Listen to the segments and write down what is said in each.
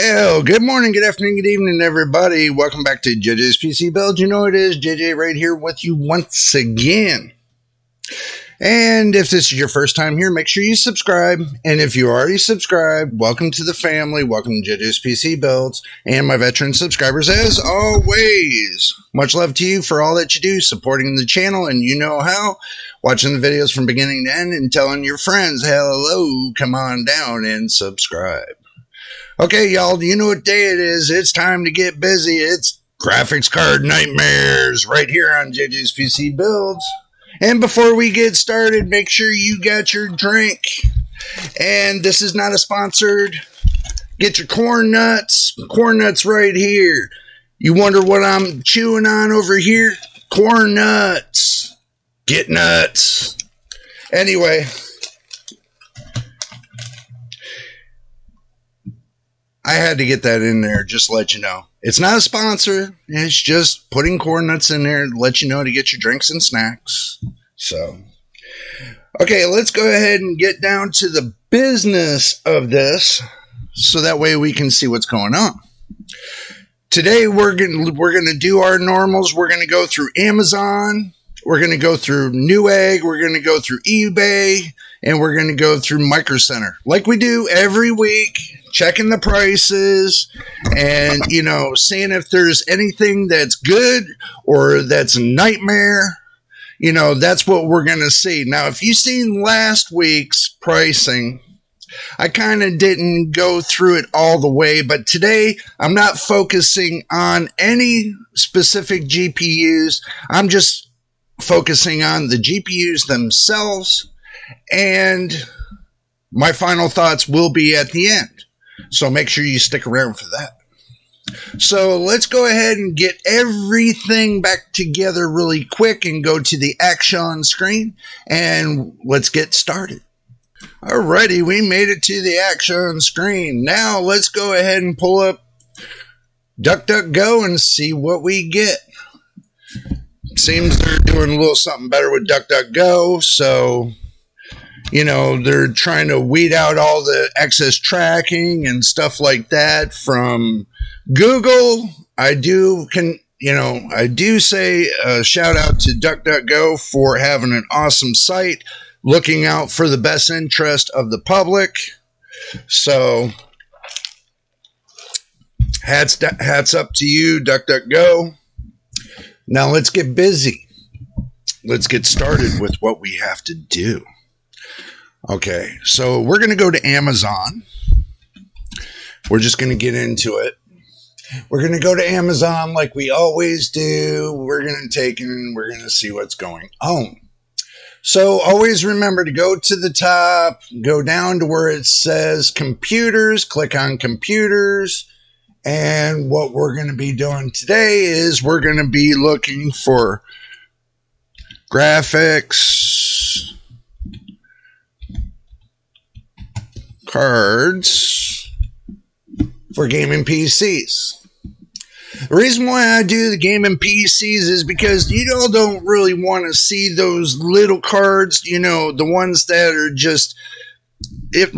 Well, good morning, good afternoon, good evening, everybody. Welcome back to JJ's PC Build. You know it is JJ right here with you once again. And if this is your first time here, make sure you subscribe. And if you already subscribed, welcome to the family. Welcome to JJ's PC Builds. And my veteran subscribers, as always, much love to you for all that you do, supporting the channel, and you know how. Watching the videos from beginning to end and telling your friends, hello, come on down and subscribe. Okay, y'all, you know what day it is. It's time to get busy. It's graphics card nightmares right here on JJ's PC Builds. And before we get started, make sure you got your drink. And this is not a sponsored. Get your corn nuts. Corn nuts right here. You wonder what I'm chewing on over here? Corn nuts. Get nuts. Anyway, I had to get that in there just to let you know. It's not a sponsor. It's just putting corn nuts in there to let you know to get your drinks and snacks. So, okay, let's go ahead and get down to the business of this so that way we can see what's going on. Today we're gonna do our normals. We're gonna go through Amazon. We're gonna go through Newegg. We're gonna go through eBay, and we're gonna go through Micro Center like we do every week. Checking the prices and, you know, seeing if there's anything that's good or that's a nightmare. You know, that's what we're going to see. Now, if you've seen last week's pricing, I kind of didn't go through it all the way. But today, I'm not focusing on any specific GPUs. I'm just focusing on the GPUs themselves. And my final thoughts will be at the end. So make sure you stick around for that. So let's go ahead and get everything back together really quick and go to the action screen and let's get started. Alrighty, we made it to the action screen. Now let's go ahead and pull up DuckDuckGo and see what we get. Seems they're doing a little something better with DuckDuckGo, so you know, they're trying to weed out all the excess tracking and stuff like that from Google. I do say a shout out to DuckDuckGo for having an awesome site, looking out for the best interest of the public. So hats up to you, DuckDuckGo. Now let's get busy. Let's get started with what we have to do. Okay, so we're going to go to Amazon. We're just going to get into it. We're going to go to Amazon like we always do. We're going to take it and we're going to see what's going on. So always remember to go to the top, go down to where it says computers, click on computers. And what we're going to be doing today is we're going to be looking for graphics cards for gaming PCs. The reason why I do the gaming PCs is because you all don't really want to see those little cards, you know, the ones that are just, if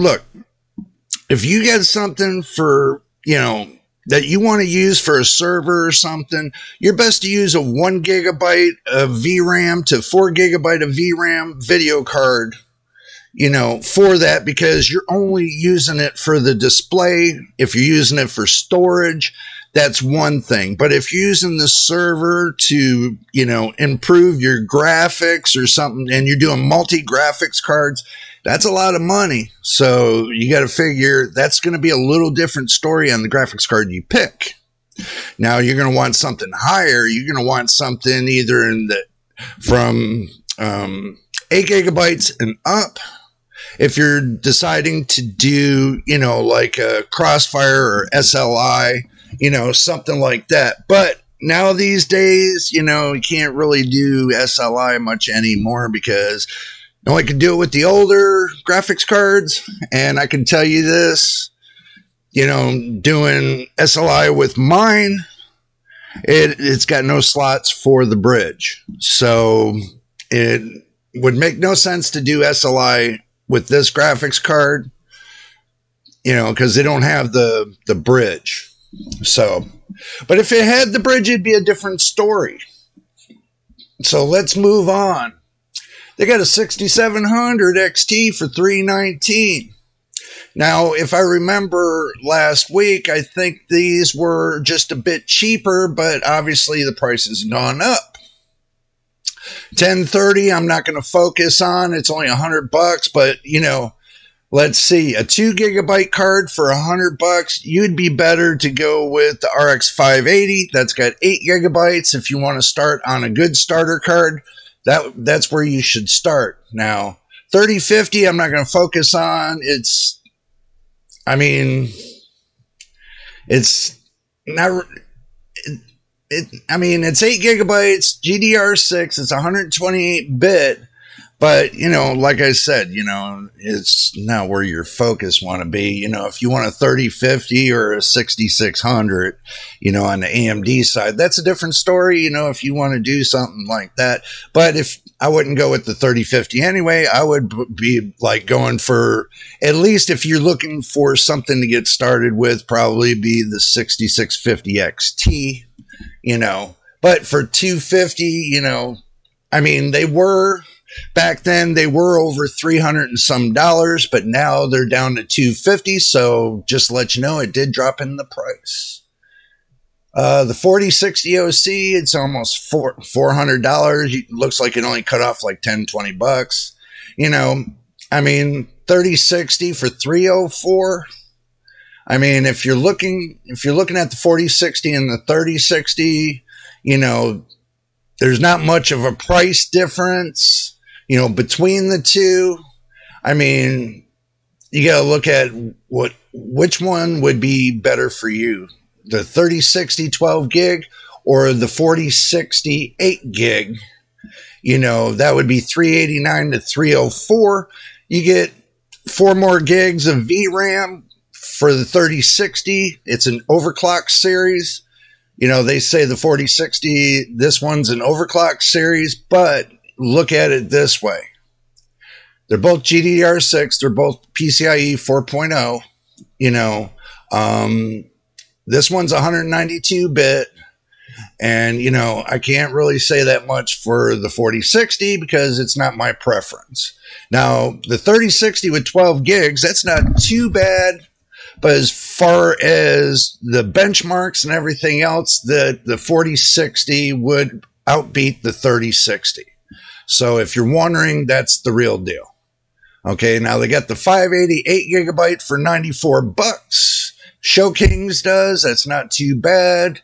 you get something for, you know, that you want to use for a server or something, you're best to use a 1 gigabyte of VRAM to 4 gigabyte of VRAM video card, you know, for that, because you're only using it for the display. If you're using it for storage, that's one thing. But if you're using the server to, you know, improve your graphics or something, and you're doing multi-graphics cards, that's a lot of money. So you got to figure that's going to be a little different story on the graphics card you pick. Now you're going to want something higher. You're going to want something either in the from 8 gigabytes and up. If you're deciding to do, you know, like a Crossfire or SLI, you know, something like that. But now these days, you know, you can't really do SLI much anymore because you know, I can do it with the older graphics cards. And I can tell you this, you know, doing SLI with mine, it's got no slots for the bridge. So it would make no sense to do SLI with this graphics card. because they don't have the bridge. So, but if it had the bridge, it'd be a different story. So let's move on. They got a 6700 XT for $319. Now, if I remember last week, I think these were just a bit cheaper, but obviously the price has gone up. 1030, I'm not going to focus on. It's only $100, but let's see, a 2 gigabyte card for $100. You'd be better to go with the RX 580. That's got 8 gigabytes. If you want to start on a good starter card, that's where you should start. Now, 3050, I'm not going to focus on. It's not. It's 8 gigabytes, GDR6. It's 128-bit. But, like I said, it's not where your focus want to be. If you want a 3050 or a 6600, on the AMD side, that's a different story, if you want to do something like that. But if I wouldn't go with the 3050 anyway, I would be like going for, at least if you're looking for something to get started with, probably be the 6650 XT, But for 250, they were... Back then, they were over $300 and some, but now they're down to $250. So just to let you know, it did drop in the price. The 4060 OC, it's almost $400. It looks like it only cut off like $10-20. 3060 for $304. If you're looking at the 4060 and the 3060, there's not much of a price difference. Between the two. You got to look at which one would be better for you, the 3060 12 gig or the 4060 8 gig. That would be $389 to $304. You get 4 more gigs of VRAM for the 3060. It's an overclock series. They say the 4060, this one's an overclock series, but look at it this way. They're both GDDR6. They're both PCIe 4.0. This one's 192-bit. And, I can't really say that much for the 4060 because it's not my preference. Now, the 3060 with 12 gigs, that's not too bad. But as far as the benchmarks and everything else, the 4060 would outbeat the 3060. So if you're wondering, that's the real deal. Okay, now they got the 588 gigabyte for $94. Show Kings does. That's not too bad.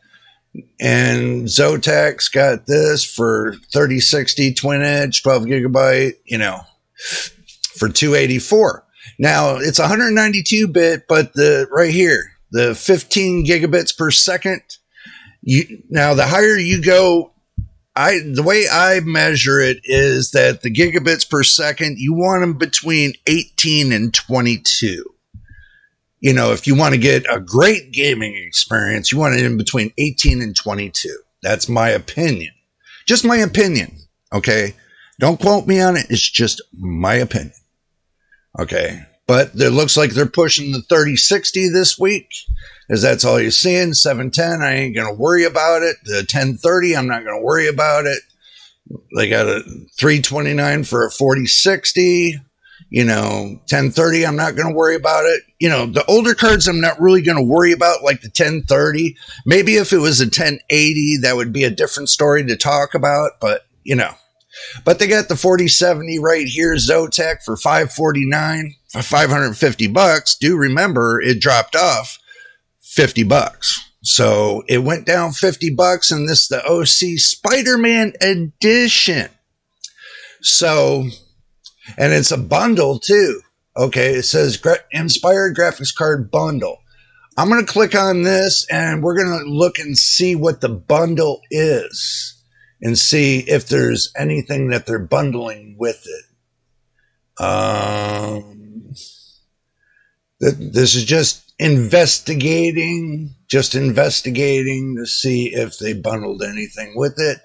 And Zotac got this for 3060 twin edge, 12 gigabyte, for $284. Now it's 192-bit, but right here, the 15 gigabits per second. Now the higher you go, the way I measure it is that the gigabits per second, you want them between 18 and 22. If you want to get a great gaming experience, you want it in between 18 and 22. That's my opinion. Just my opinion, okay? Don't quote me on it. It's just my opinion, okay? But it looks like they're pushing the 3060 this week, as that's all you're seeing. 710, I ain't going to worry about it. The 1030, I'm not going to worry about it. They got a 329 for a 4060. 1030, I'm not going to worry about it. The older cards I'm not really going to worry about, like the 1030. Maybe if it was a 1080, that would be a different story to talk about, but, But they got the 4070 right here, Zotac for $549, for $550. Do remember, it dropped off $50. So it went down $50, and this is the OC Spider-Man edition. So, and it's a bundle too. Okay, it says Inspired Graphics Card Bundle. I'm going to click on this, and we're going to look and see what the bundle is and see if there's anything that they're bundling with it. This is just investigating to see if they bundled anything with it.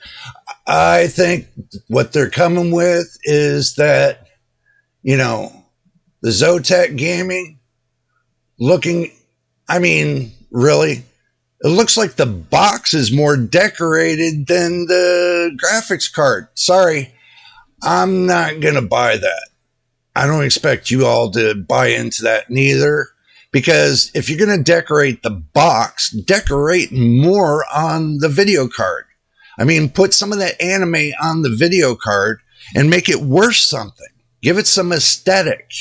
I think what they're coming with is that, the Zotac Gaming looking, I mean, really? It looks like the box is more decorated than the graphics card. Sorry, I'm not going to buy that. I don't expect you all to buy into that neither. Because if you're going to decorate the box, decorate more on the video card. I mean, put some of that anime on the video card and make it worth something. Give it some aesthetic.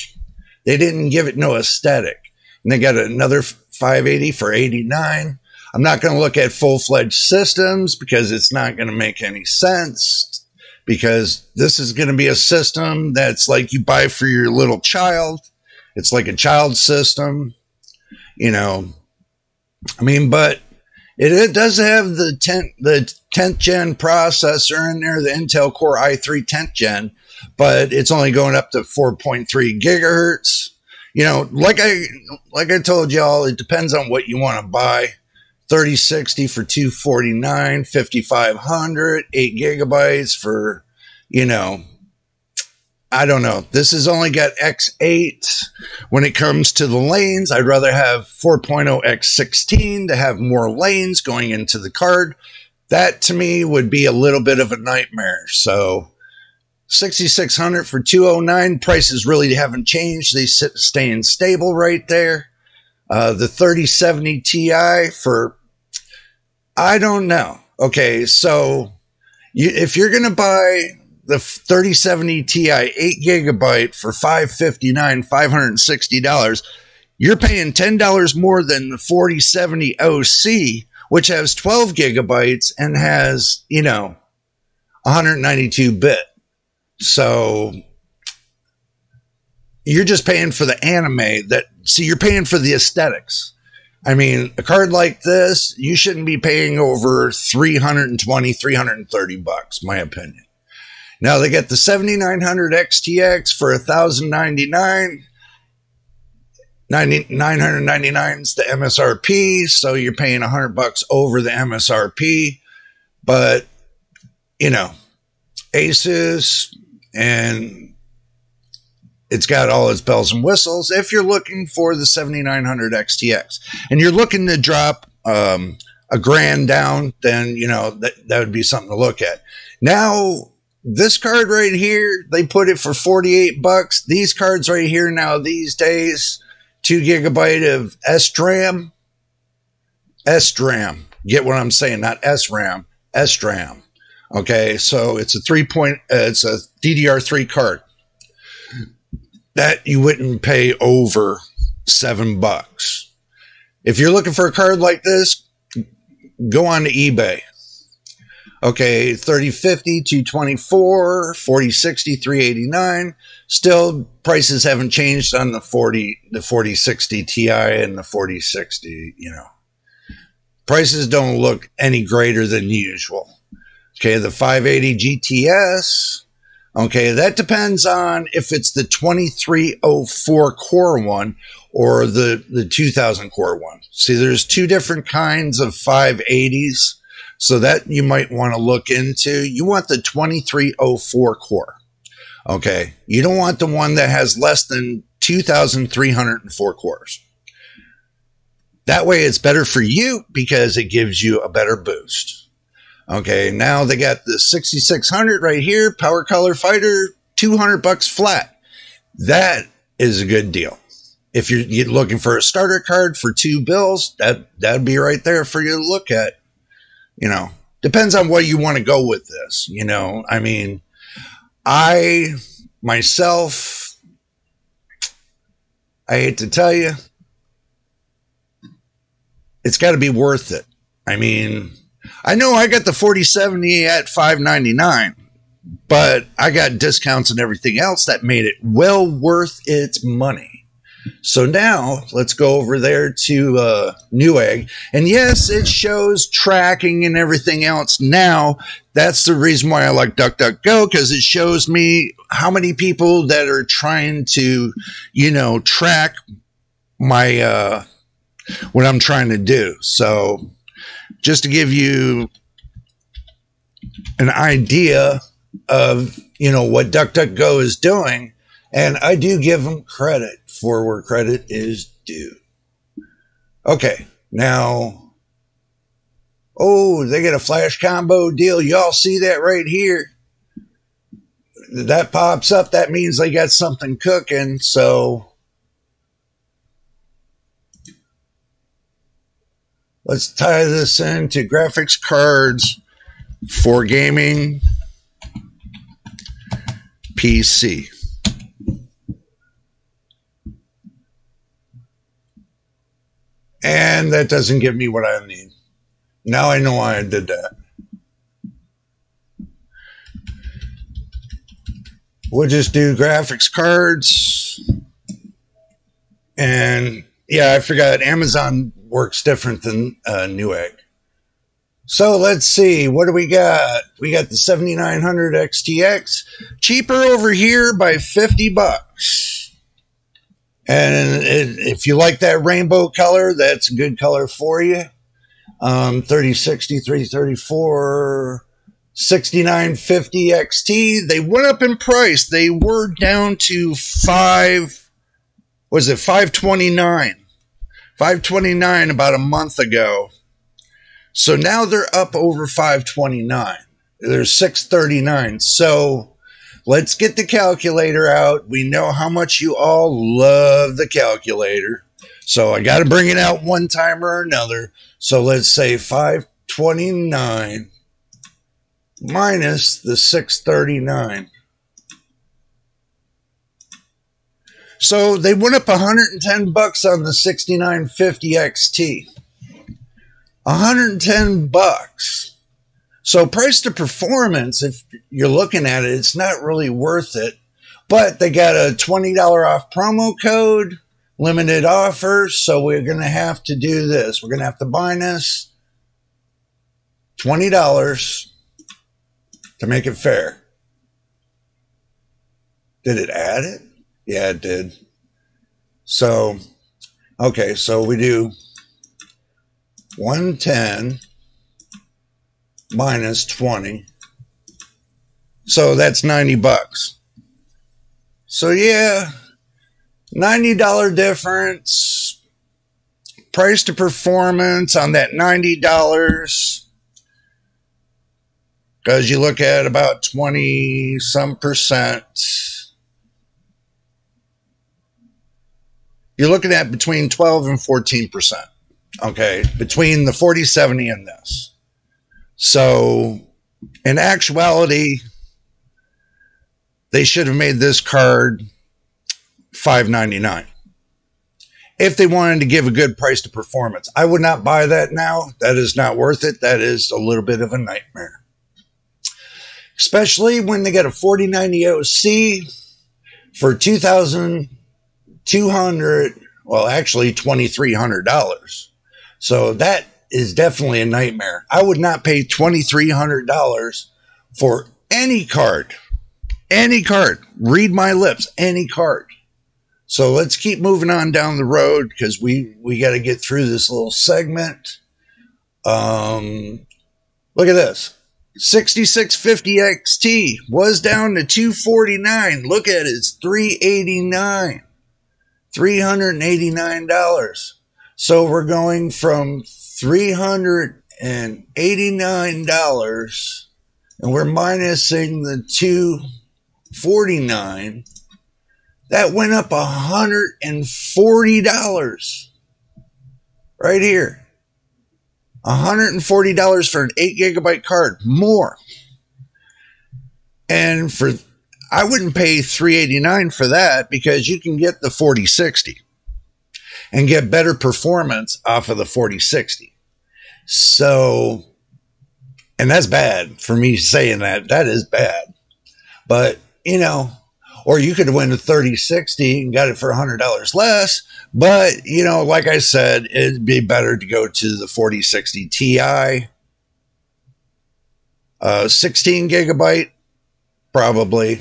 They didn't give it no aesthetic. And they got another 580 for $89. I'm not going to look at full-fledged systems because it's not going to make any sense. Because this is going to be a system that's like you buy for your little child. It's like a child system. You know, I mean, but it does have the 10th gen processor in there, the Intel Core i3 10th gen, but it's only going up to 4.3 gigahertz. You know, like I told y'all, it depends on what you want to buy. 3060 for $249, 5500, 8 gigabytes for, you know, I don't know. This has only got X8. When it comes to the lanes, I'd rather have 4.0 X16 to have more lanes going into the card. That to me would be a little bit of a nightmare. So 6600 for 209. Prices really haven't changed. They staying stable right there. The 3070 Ti for, I don't know. Okay, so if you're going to buy the 3070 Ti 8 gigabyte for $559, $560, you're paying $10 more than the 4070 OC, which has 12 gigabytes and has, you know, 192 bit. So you're just paying for the anime you're paying for the aesthetics. I mean, a card like this, you shouldn't be paying over $320, $330, my opinion. Now they get the 7900 XTX for $1,099. $999 is the MSRP, so you're paying $100 over the MSRP. But, you know, asus, and it's got all its bells and whistles. If you're looking for the 7900 XTX and you're looking to drop a grand down, then, you know, that would be something to look at. Now, this card right here, they put it for $48. These cards right here now these days, 2 gigabyte of SRAM. SRAM. Get what I'm saying? Not SRAM. SRAM. Okay, so it's a it's a DDR3 card that you wouldn't pay over $7. If you're looking for a card like this, go on to eBay. Okay, 3050, 224, 4060, 389. Still, prices haven't changed on the 4060 Ti and the 4060, you know. Prices don't look any greater than usual. Okay, the 580 GTS. Okay, that depends on if it's the 2304 core one or the 2000 core one. See, there's two different kinds of 580s. So that you might want to look into. You want the 2304 core. Okay. You don't want the one that has less than 2,304 cores. That way it's better for you because it gives you a better boost. Okay. Now they got the 6600 right here. Power Color Fighter, $200 flat. That is a good deal. If you're looking for a starter card for $2, that'd be right there for you to look at. You know, depends on what you want to go with this. You know, I mean, I hate to tell you, it's got to be worth it. I mean, I know I got the 4070 at $599, but I got discounts and everything else that made it well worth its money. So now let's go over there to Newegg. And yes, it shows tracking and everything else now. That's the reason why I like DuckDuckGo, because it shows me how many people that are trying to, you know, track my what I'm trying to do. So just to give you an idea of, you know, what DuckDuckGo is doing. And I do give them credit for where credit is due. Okay, now, oh, they get a flash combo deal. Y'all see that right here? That pops up. That means they got something cooking. So let's tie this into graphics cards for gaming PC. And that doesn't give me what I need. Now I know why I did that. We'll just do graphics cards. And yeah, I forgot Amazon works different than Newegg. So let's see, what do we got? We got the 7900 XTX, cheaper over here by $50. And if you like that rainbow color, that's a good color for you. 3060, 334, 6950 XT. They went up in price. They were down to 529. 529 about a month ago. So now they're up over 529. They're 639. So let's get the calculator out. We know how much you all love the calculator. So I got to bring it out one time or another. So let's say 529 minus the 639. So they went up $110 on the 6950 XT. $110. So price to performance, if you're looking at it, it's not really worth it. But they got a $20 off promo code, limited offer. So we're going to have to do this. We're going to have to minus $20 to make it fair. Did it add it? Yeah, it did. So, okay, so we do 110 minus 20. So that's $90. So yeah, $90 difference. Price to performance on that $90. Because you look at about 20 some percent. You're looking at between 12 and 14%. Okay, between the 4070 and this. So, in actuality, they should have made this card $599 if they wanted to give a good price to performance. I would not buy that now. That is not worth it. That is a little bit of a nightmare. Especially when they get a 4090 OC for $2,200, well, actually $2,300. So that is definitely a nightmare. I would not pay $2,300 for any card. Any card. Read my lips. Any card. So let's keep moving on down the road because we got to get through this little segment. Look at this. 6650 XT was down to $249. Look at it. It's $389. $389. So we're going from $389 and we're minusing the $249. That went up $140 right here. $140 for an 8 gigabyte card, more. And I wouldn't pay $389 for that because you can get the 4060 and get better performance off of the 4060. So, and that's bad for me saying that. That is bad. But, you know, or you could win a 3060 and got it for $100 less. But, you know, like I said, it'd be better to go to the 4060 Ti. 16 gigabyte, probably.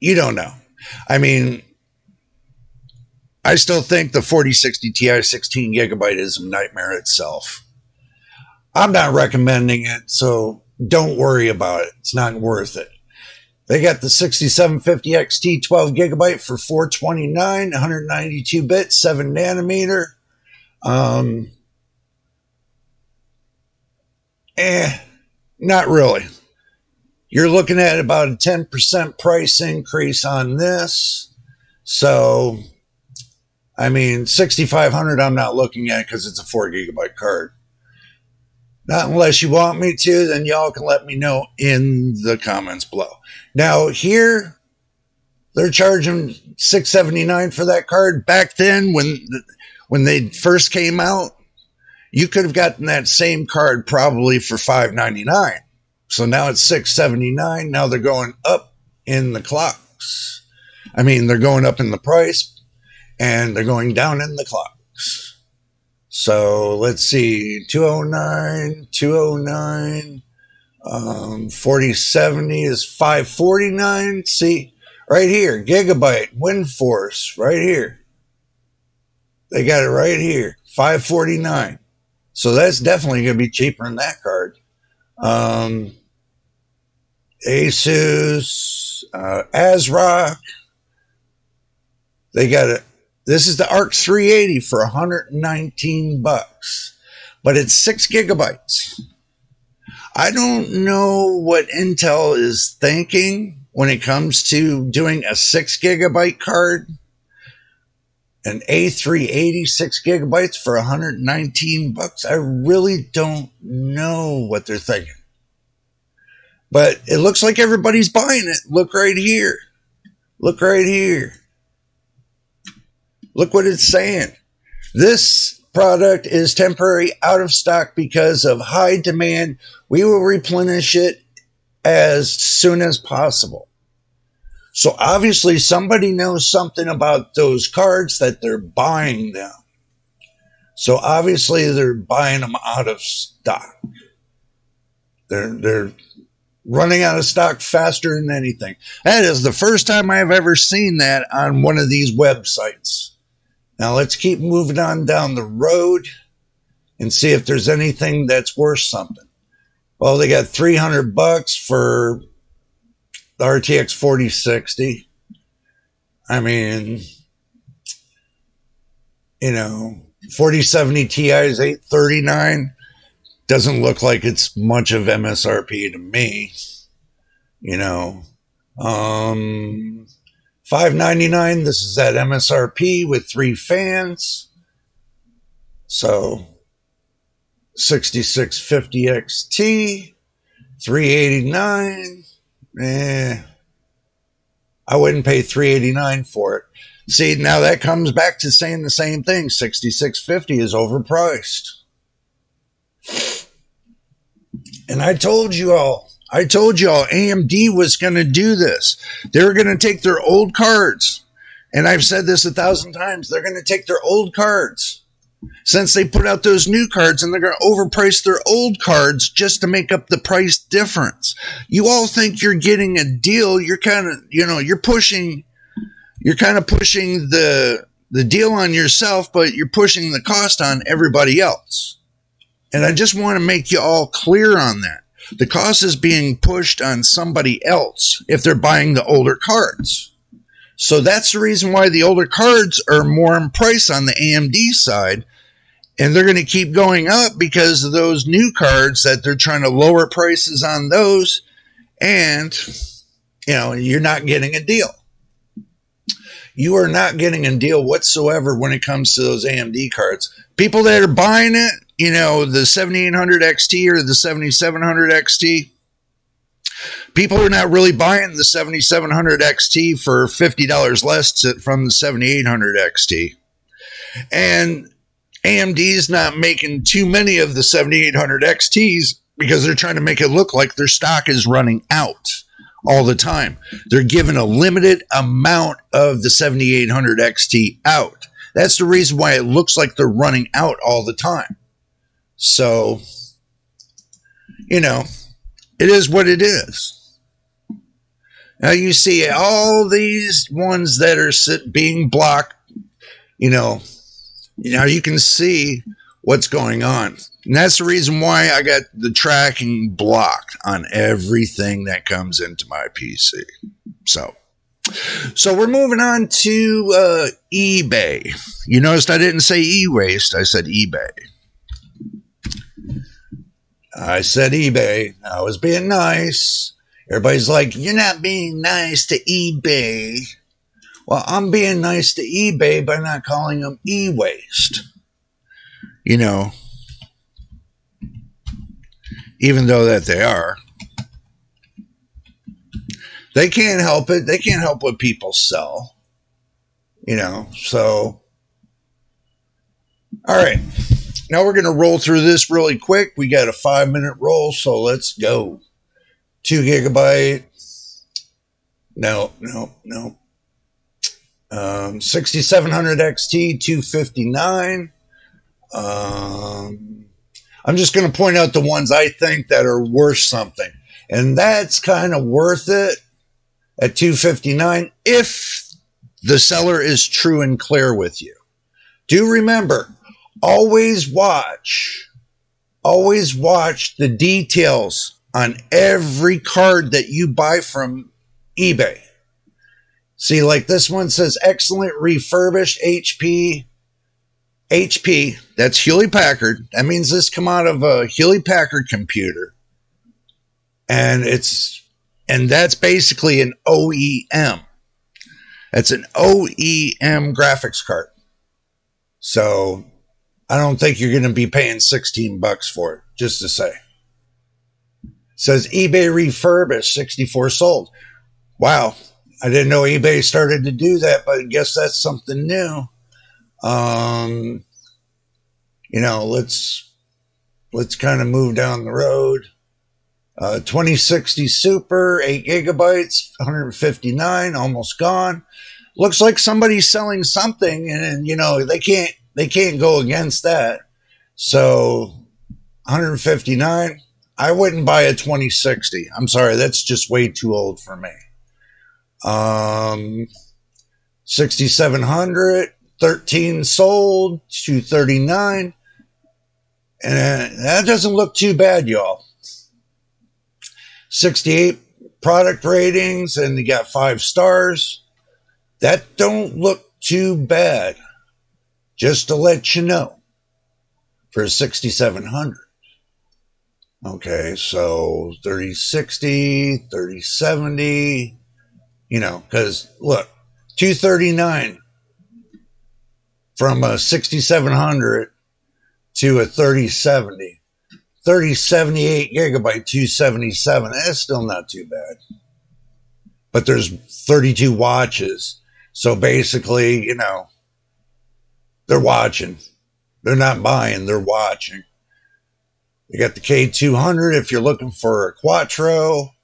You don't know. I mean, I still think the 4060 Ti 16 gigabyte is a nightmare itself. I'm not recommending it, so don't worry about it. It's not worth it. They got the 6750 XT 12 gigabyte for $429, 192 bit, 7 nanometer. Not really. You're looking at about a 10% price increase on this. So, I mean, 6,500 I'm not looking at because it's a 4 gigabyte card. Not unless you want me to, then y'all can let me know in the comments below. Now, here, they're charging $679 for that card. Back then, when they first came out, you could have gotten that same card probably for $599. So now it's $679. Now they're going up in the clocks. I mean, they're going up in the price, and they're going down in the clocks. So let's see, 209, 209, 4070 is 549. See, right here, Gigabyte, WindForce, right here. They got it right here, 549. So that's definitely going to be cheaper than that card. Asus, ASRock. They got it. This is the ARC 380 for $119, but it's 6 gigabytes. I don't know what Intel is thinking when it comes to doing a 6 gigabyte card. An A380 6 gigabytes for $119. I really don't know what they're thinking. But it looks like everybody's buying it. Look right here. Look right here. Look what it's saying. This product is temporary out of stock because of high demand. We will replenish it as soon as possible. So obviously somebody knows something about those cards that they're buying them. So obviously they're buying them out of stock. They're running out of stock faster than anything. That is the first time I've ever seen that on one of these websites. Now let's keep moving on down the road and see if there's anything that's worth something. Well, they got $300 for the RTX 4060. I mean, you know, 4070 Ti is $839. Doesn't look like it's much of MSRP to me. You know, $599. This is at MSRP with 3 fans. So 6650 XT, $389. I wouldn't pay $389 for it. See, now that comes back to saying the same thing. 6650 is overpriced. And I told you all AMD was going to do this. They were going to take their old cards. And I've said this 1,000 times. They're going to take their old cards since they put out those new cards, and they're going to overprice their old cards just to make up the price difference. You all think you're getting a deal. You're kind of, you're kind of pushing the deal on yourself, but you're pushing the cost on everybody else. And I just want to make you all clear on that. The cost is being pushed on somebody else if they're buying the older cards. So that's the reason why the older cards are more in price on the AMD side. And they're going to keep going up because of those new cards that they're trying to lower prices on those. And, you're not getting a deal. You are not getting a deal whatsoever when it comes to those AMD cards. People that are buying it, the 7800 XT or the 7700 XT, people are not really buying the 7700 XT for $50 less from the 7800 XT. And AMD's not making too many of the 7800 XTs because they're trying to make it look like their stock is running out all the time. They're giving a limited amount of the 7800 XT out. That's the reason why it looks like they're running out all the time. So, it is what it is. Now you see all these ones that are being blocked, now you can see what's going on. And that's the reason why I got the tracking blocked on everything that comes into my PC. So we're moving on to eBay. You noticed I didn't say e-waste, I said eBay. I said eBay. I was being nice. Everybody's like, you're not being nice to eBay. Well, I'm being nice to eBay by not calling them e-waste. You know, even though that they are. They can't help it. They can't help what people sell. You know, so. All right. Now we're going to roll through this really quick. We got a 5-minute roll, so let's go. 2 gigabyte. No. 6700 XT, 259. I'm just going to point out the ones I think that are worth something. And that's kind of worth it at 259 if the seller is true and clear with you. Do remember, always watch the details on every card that you buy from eBay. See, like this one says excellent refurbished HP, that's Hewlett Packard. That means this come out of a Hewlett Packard computer. And that's basically an OEM. That's an OEM graphics card. So I don't think you're going to be paying $16 for it, just to say. It says eBay refurbished, 64 sold. Wow. I didn't know eBay started to do that, but I guess that's something new. You know, let's kind of move down the road. 2060 Super, 8 gigabytes, 159, almost gone. Looks like somebody's selling something, and you know they can't go against that. So 159. I wouldn't buy a 2060. I'm sorry, that's just way too old for me. 6700, 13 sold, 239. And that doesn't look too bad, y'all. 68 product ratings, and you got 5 stars. That don't look too bad. Just to let you know. For a 6700. Okay, so 3060, 3070. You know, because look, 239 from a 6700 to a 3070. 3078 gigabyte, 277. That's still not too bad. But there's 32 watches. So basically, you know, they're watching. They're not buying, they're watching. You got the K200 if you're looking for a Quattro.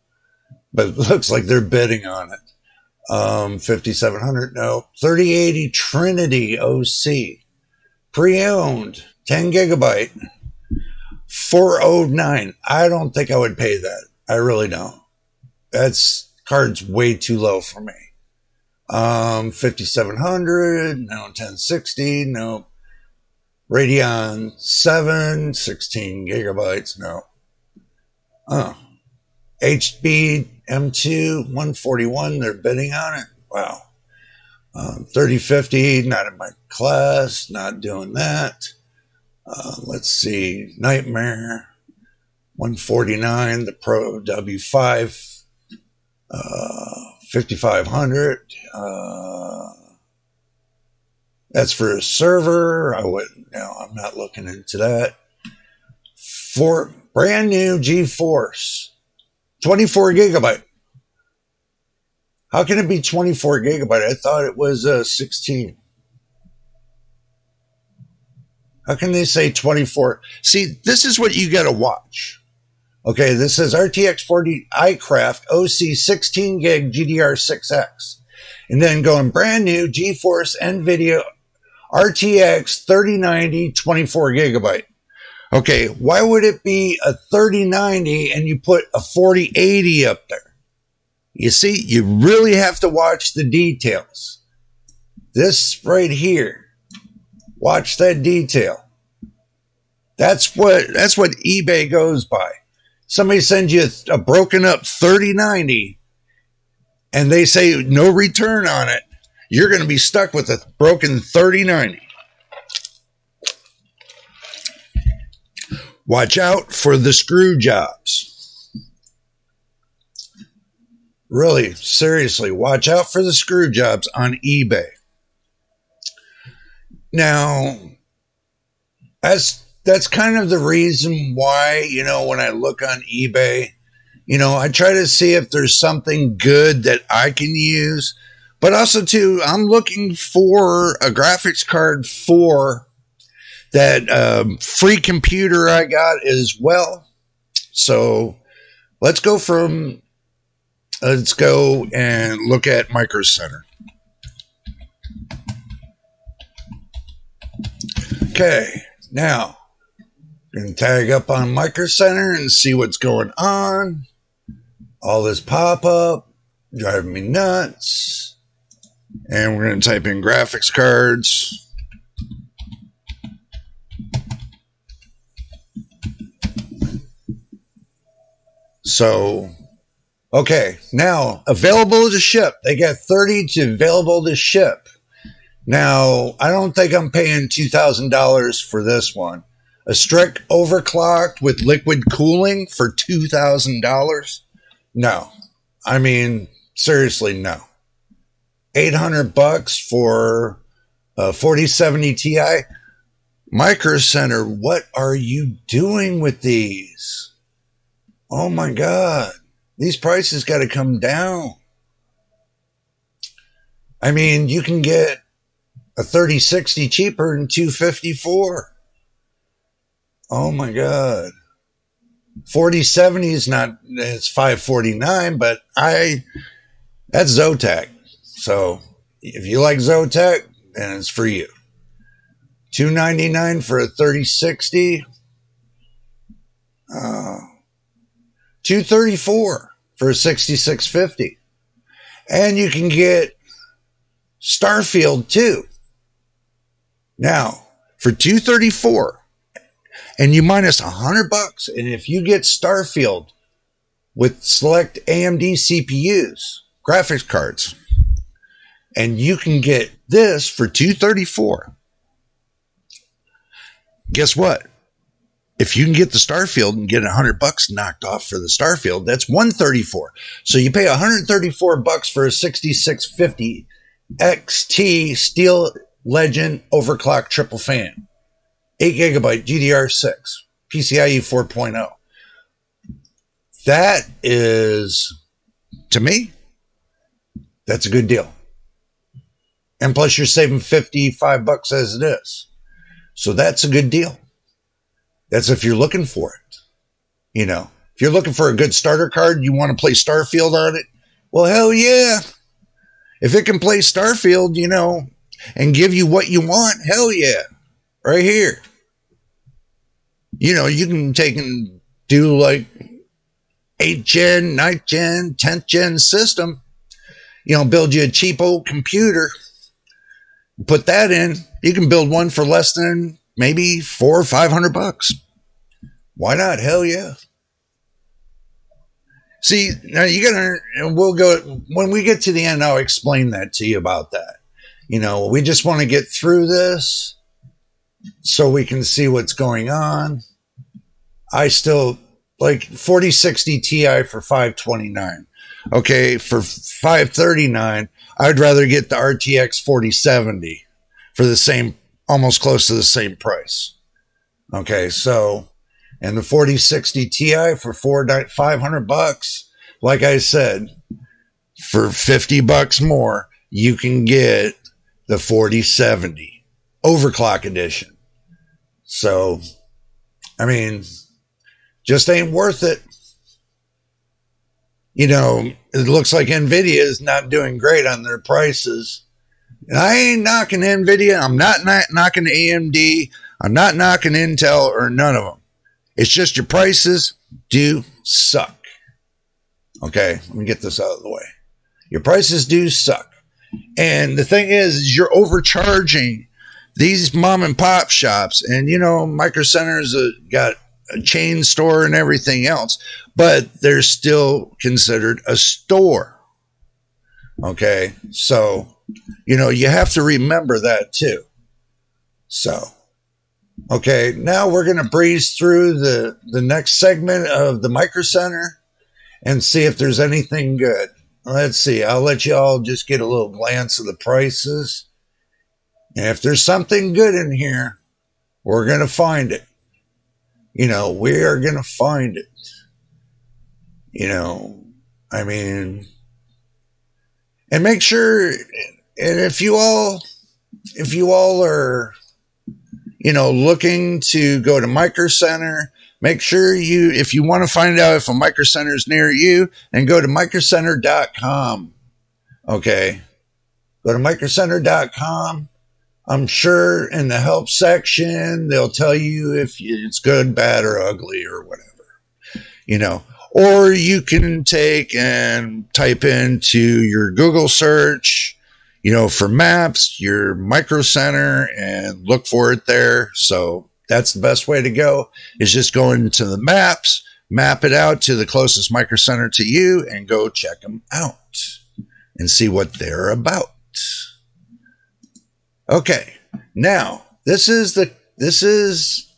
But it looks like they're bidding on it. 5700, no. 3080 Trinity OC. Pre-owned, 10 gigabyte. 409. I don't think I would pay that. I really don't. That's card's way too low for me. 5700, no. 1060, no. Radeon 7, 16 gigabytes, no. HB M2 141, they're bidding on it. Wow. 3050, not in my class, not doing that. Let's see, Nightmare 149, the Pro W5 5500. That's for a server. I wouldn't. No, I'm not looking into that. For brand new GeForce, 24 gigabyte. How can it be 24 gigabyte? I thought it was 16. How can they say 24? See, this is what you got to watch. Okay, this says RTX 40 iCraft OC 16 gig GDR6X. And then going brand new GeForce NVIDIA RTX 3090 24 gigabyte. Okay, why would it be a 3090 and you put a 4080 up there? You see, you really have to watch the details. This right here. Watch that detail. That's what eBay goes by. Somebody sends you a broken up 3090 and they say no return on it. You're going to be stuck with a broken 3090. Watch out for the screw jobs. Really, seriously, watch out for the screw jobs on eBay. Now, that's kind of the reason why, when I look on eBay, I try to see if there's something good that I can use. But also, too, I'm looking for a graphics card for that free computer I got as well. So let's go and look at Micro Center. Okay, now I'm going to tag up on Micro Center and see what's going on. All this pop-up driving me nuts. And we're going to type in graphics cards. So, okay, now available to ship. They got 30 to available to ship. Now, I don't think I'm paying $2,000 for this one. A strict overclocked with liquid cooling for $2,000? No. I mean, seriously, no. $800 for a 4070 Ti? Micro Center, what are you doing with these? Oh my God. These prices got to come down. I mean, you can get a 3060 cheaper than $254. Oh my God. 4070 is not, it's $549, but that's Zotac. So if you like Zotac, then it's for you. $299 for a 3060. $234 for a 6650. And you can get Starfield too. Now, for $234 and you minus $100, and if you get Starfield with select AMD CPUs, graphics cards, and you can get this for $234. Guess what? If you can get the Starfield and get $100 knocked off for the Starfield, that's $134. So you pay $134 for a 6650 XT Steel Legend overclock triple fan, 8 gigabyte GDR6, PCIe 4.0. That is, to me, that's a good deal. And plus you're saving $55 as it is. So that's a good deal. That's if you're looking for it. If you're looking for a good starter card, you want to play Starfield on it. Well, hell yeah. If it can play Starfield, and give you what you want, hell yeah. Right here. You can take and do like 8th gen, 9th gen, 10th gen system. Build you a cheap old computer. Put that in. You can build one for less than maybe $400 or $500. Why not? Hell yeah. See, now we'll go, when we get to the end, I'll explain that to you about that. We just want to get through this so we can see what's going on. I still like 4060 Ti for $529. Okay, for $539, I'd rather get the RTX 4070 for the same, almost close to the same price. Okay, so, and the 4060 Ti for $500, like I said, for $50 more, you can get the 4070 overclock edition. So, I mean, just ain't worth it. It looks like NVIDIA is not doing great on their prices. And I ain't knocking NVIDIA. I'm not knocking AMD. I'm not knocking Intel or none of them. It's just your prices do suck. Okay, let me get this out of the way. Your prices do suck. And the thing is you're overcharging these mom and pop shops. And, Micro Center's got a chain store and everything else, but they're still considered a store. Okay, so you have to remember that too. So Okay, now we're going to breeze through the next segment of the Micro Center and see if there's anything good. Let's see. I'll let you all just get a little glance of the prices. And if there's something good in here, we're going to find it. We are going to find it. I mean, and make sure, and if you all are, looking to go to Micro Center, make sure if you want to find out if a Micro Center is near you, and go to microcenter.com. Okay. Go to microcenter.com. I'm sure in the help section, they'll tell you if it's good, bad, or ugly, or whatever. Or you can take and type into your Google search, for maps, your Micro Center, and look for it there. So that's the best way to go, is just go into the maps, map it out to the closest Micro Center to you, and go check them out and see what they're about. Okay, now this is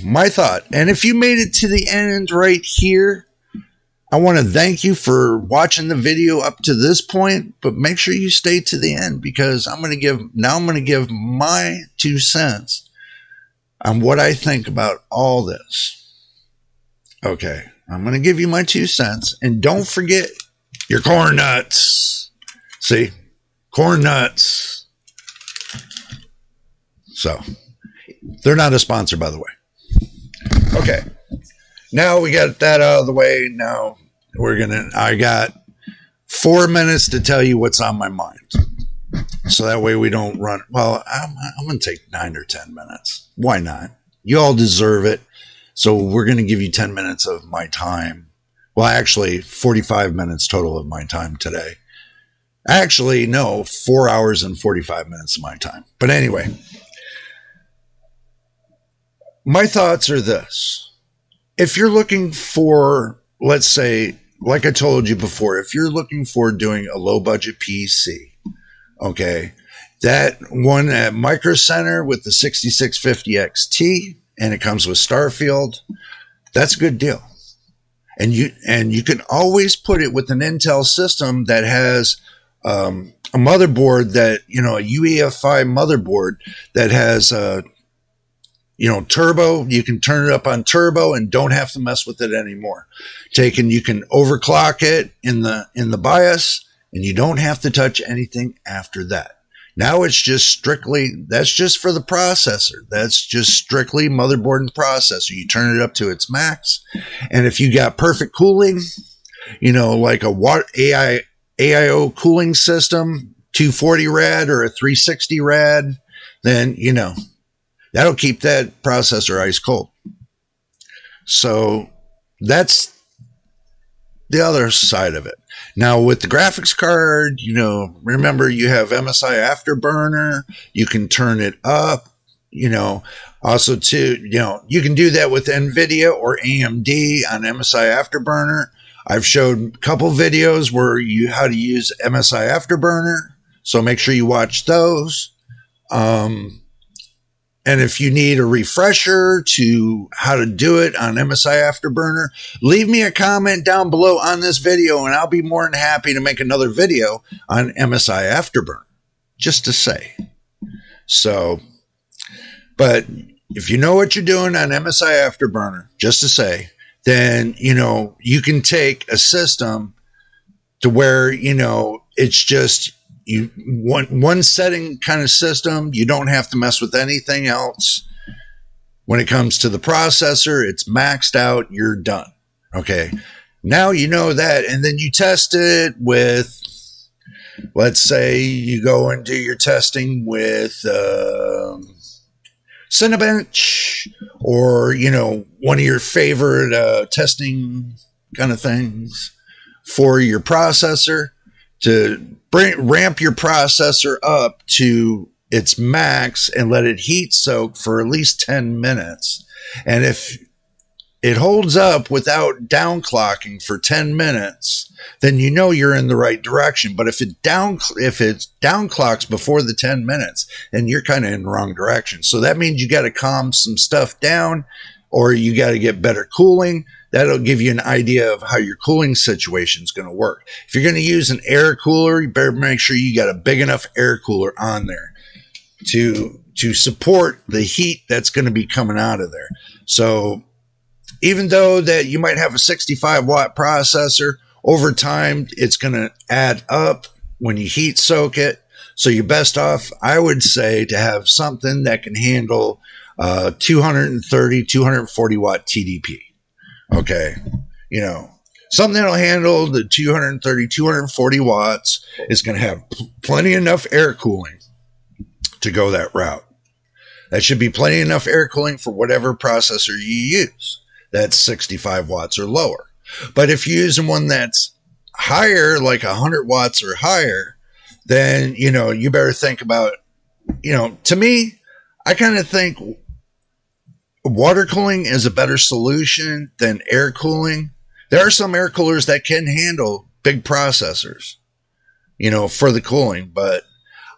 my thought. And if you made it to the end right here, I want to thank you for watching the video up to this point, but make sure you stay to the end, because I'm going to give my 2 cents on what I think about all this. Okay, I'm going to give you my 2 cents, and don't forget your corn nuts. See, corn nuts. So, they're not a sponsor, by the way. Okay, now we got that out of the way. Now I got 4 minutes to tell you what's on my mind. So that way we don't run. Well, I'm going to take 9 or 10 minutes. Why not? You all deserve it. So we're going to give you 10 minutes of my time. Well, actually, 45 minutes total of my time today. Actually, no, 4 hours and 45 minutes of my time. But anyway, my thoughts are this. If you're looking for, let's say, like I told you before, if you're looking for doing a low budget PC, okay, that one at Micro Center with the 6650 XT, and it comes with Starfield, that's a good deal. And you can always put it with an Intel system that has a motherboard that, a UEFI motherboard that has turbo. You can turn it up on turbo and don't have to mess with it anymore. You can overclock it in the BIOS, and you don't have to touch anything after that. Now it's just that's just for the processor. That's just strictly motherboard and processor. You turn it up to its max. And if you got perfect cooling, like a AIO cooling system, 240 rad or a 360 rad, then, that'll keep that processor ice cold. So that's the other side of it. Now with the graphics card, remember you have MSI Afterburner. You can turn it up, also too, you can do that with NVIDIA or AMD on MSI Afterburner. I've showed a couple videos where how to use MSI Afterburner. So make sure you watch those. And if you need a refresher to how to do it on MSI Afterburner, leave me a comment down below on this video, and I'll be more than happy to make another video on MSI Afterburner, just to say. So, but if you know what you're doing on MSI Afterburner, just to say, then, you can take a system to where, it's just one setting kind of system. You don't have to mess with anything else. When it comes to the processor, it's maxed out. You're done. Okay. Now you know that, and then you test it with, let's say you go and do your testing with Cinebench, or one of your favorite testing kind of things for your processor, to ramp your processor up to its max and let it heat soak for at least 10 minutes. And if it holds up without downclocking for 10 minutes, then you know you're in the right direction. But if it downclocks before the 10 minutes, then you're kind of in the wrong direction. So that means you got to calm some stuff down, or you got to get better cooling. That'll give you an idea of how your cooling situation is going to work. If you're going to use an air cooler, you better make sure you got a big enough air cooler on there to support the heat that's going to be coming out of there. So even though that you might have a 65 watt processor, over time it's going to add up when you heat soak it. So you're best off, I would say, to have something that can handle 230, 240 watt TDP. Okay. You know, something that'll handle the 230, 240 watts is going to have plenty enough air cooling to go that route. That should be plenty enough air cooling for whatever processor you use. That's 65 watts or lower. But if you're using one that's higher, like 100 watts or higher, then, you know, you better think about, you know, to me, I kind of think water cooling is a better solution than air cooling. There are some air coolers that can handle big processors, you know, for the cooling, but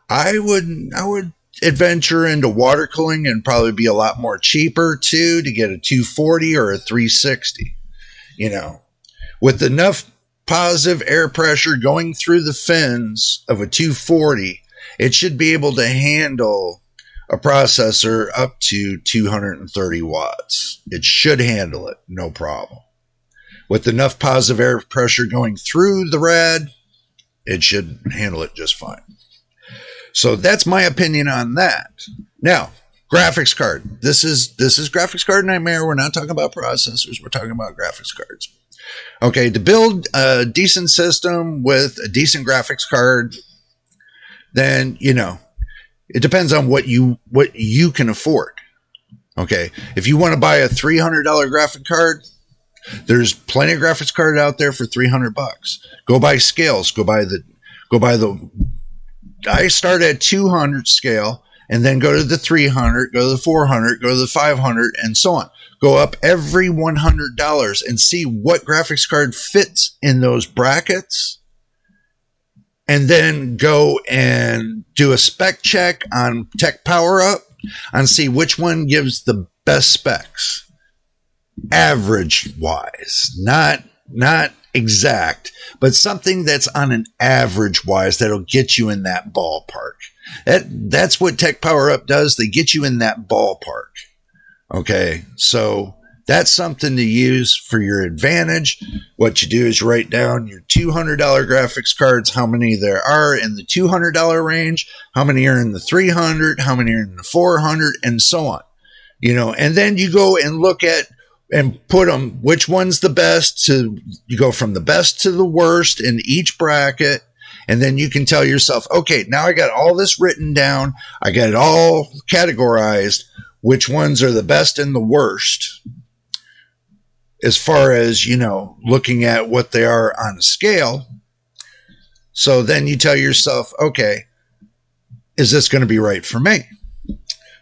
I would adventure into water cooling and probably be a lot more cheaper too to get a 240 or a 360. You know, with enough positive air pressure going through the fins of a 240, it should be able to handle a processor up to 230 watts. It should handle it, no problem. With enough positive air pressure going through the rad, it should handle it just fine. So that's my opinion on that. Now, graphics card. This is graphics card nightmare. We're not talking about processors. We're talking about graphics cards. Okay, to build a decent system with a decent graphics card, then, you know, it depends on what you can afford. Okay, if you want to buy a $300 graphic card, there's plenty of graphics card out there for $300. Go buy scales. Go buy the. I start at 200 scale and then go to the 300, go to the 400, go to the 500, and so on. Go up every $100 and see what graphics card fits in those brackets. And then go and do a spec check on Tech Power Up and see which one gives the best specs. Average wise, not exact, but something that's on an average wise that'll get you in that ballpark. That's what Tech Power Up does. They get you in that ballpark. Okay, so that's something to use for your advantage. What you do is write down your $200 graphics cards, how many there are in the $200 range, how many are in the 300, how many are in the 400, and so on. You know, and then you go and look at and put them, which one's the best, to you go from the best to the worst in each bracket. And then you can tell yourself, okay, now I got all this written down. I got it all categorized. Which ones are the best and the worst as far as, you know, looking at what they are on a scale. So then you tell yourself, okay, is this going to be right for me?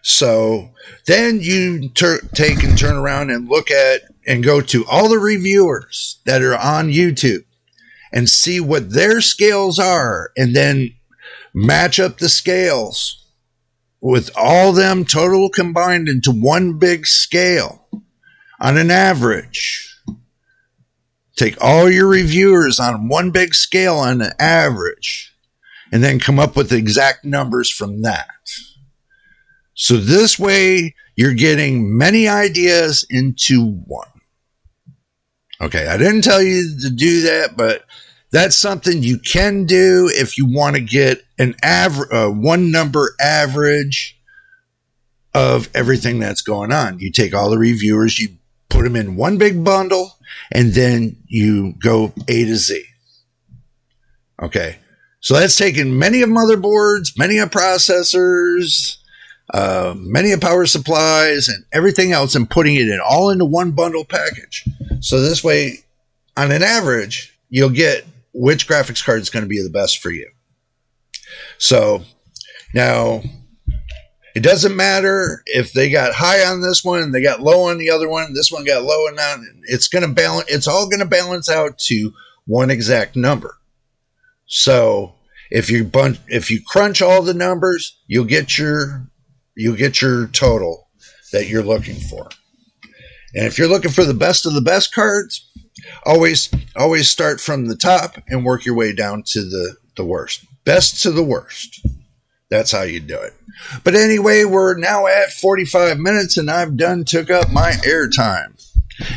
So then you take and turn around and look at and go to all the reviewers that are on YouTube and see what their scales are, and then match up the scales with all them total combined into one big scale on an average. Take all your reviewers on one big scale on an average and then come up with the exact numbers from that. So this way you're getting many ideas into one. Okay, I didn't tell you to do that, but that's something you can do if you want to get an one number average of everything that's going on. You take all the reviewers, you put them in one big bundle, and then you go A to Z. Okay, so that's taking many of motherboards, many of processors, many of power supplies, and everything else, and putting it in all into one bundle package. So this way, on an average, you'll get which graphics card is going to be the best for you. So now, It doesn't matter if they got high on this one and they got low on the other one. This one got low and not. It's going to balance. It's all going to balance out to one exact number. So if you crunch all the numbers, you'll get your total that you're looking for. And if you're looking for the best of the best cards, always start from the top and work your way down to the worst. Best to the worst. That's how you do it. But anyway, we're now at 45 minutes and I've took up my airtime.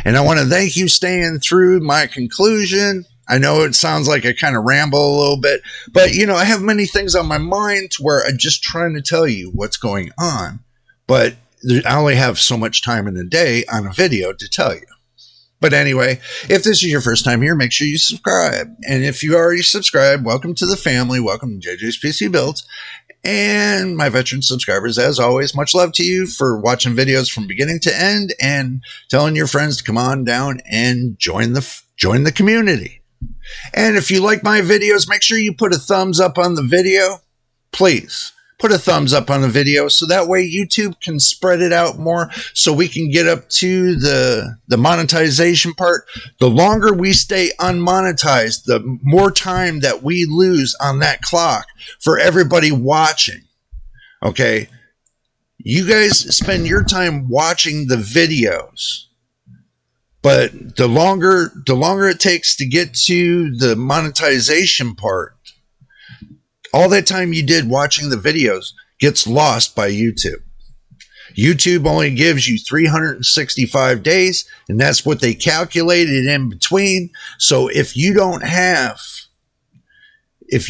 And I want to thank you staying through my conclusion. I know it sounds like I kind of ramble a little bit, but I have many things on my mind where I'm just trying to tell you what's going on. But I only have so much time in a day on a video to tell you. But anyway, if this is your first time here, make sure you subscribe. And if you already subscribed, welcome to the family. Welcome to JJ's PC Builds. And my veteran subscribers, as always, much love to you for watching videos from beginning to end and telling your friends to come on down and join the community. And if you like my videos, make sure you put a thumbs up on the video. Please put a thumbs up on the video so that way YouTube can spread it out more so we can get up to the monetization part. The longer we stay unmonetized, the more time that we lose on that clock for everybody watching. Okay? You guys spend your time watching the videos, but the longer it takes to get to the monetization part, all that time you did watching the videos gets lost by YouTube. YouTube only gives you 365 days, and that's what they calculated in between. So if you don't have, if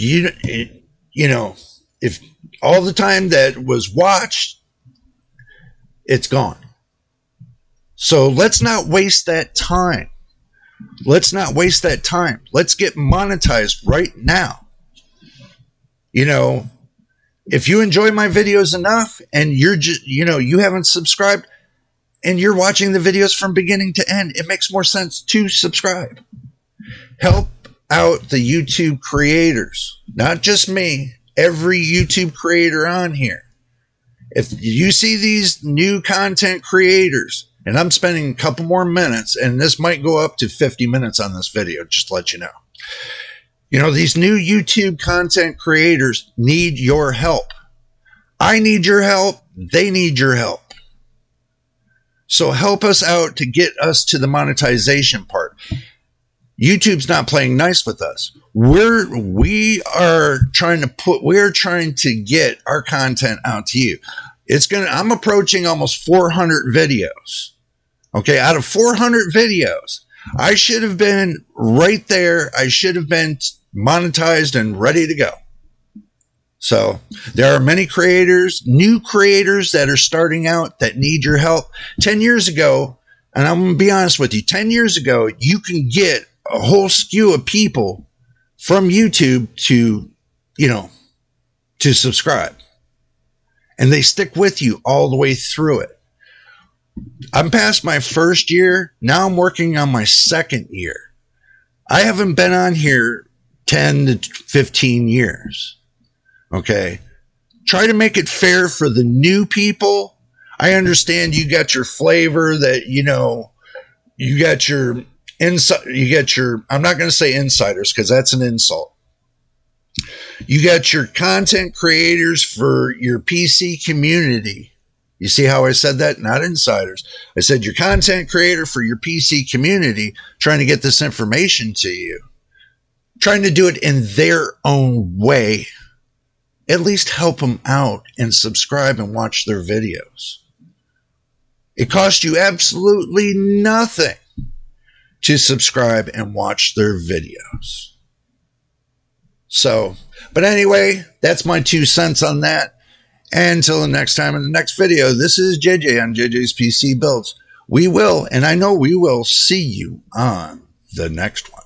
all the time that was watched, it's gone. So let's not waste that time. Let's not waste that time. Let's get monetized right now. If you enjoy my videos enough and you're just, you haven't subscribed and you're watching the videos from beginning to end, it makes more sense to subscribe. Help out the YouTube creators, not just me, every YouTube creator on here. If you see these new content creators, and I'm spending a couple more minutes, and this might go up to 50 minutes on this video, just to let you know. These new YouTube content creators need your help. I need your help. They need your help. So help us out to get us to the monetization part. YouTube's not playing nice with us. We are trying to get our content out to you. I'm approaching almost 400 videos. Okay, out of 400 videos, I should have been right there. I should have been monetized and ready to go. So there are many creators, new creators that are starting out that need your help. 10 years ago, and I'm going to be honest with you, 10 years ago, you can get a whole skew of people from YouTube to subscribe. And they stick with you all the way through it. I'm past my first year. Now I'm working on my second year. I haven't been on here 10 to 15 years. Okay. Try to make it fair for the new people. I understand you got your flavor that, you got your I'm not going to say insiders because that's an insult. You got your content creators for your PC community. You see how I said that? Not insiders. I said your content creator for your PC community trying to get this information to you. Trying to do it in their own way. At least help them out and subscribe and watch their videos. It costs you absolutely nothing to subscribe and watch their videos. So, but anyway, that's my 2 cents on that. And until the next time in the next video, this is JJ on JJ's PC Builds. We will, and I know we will, see you on the next one.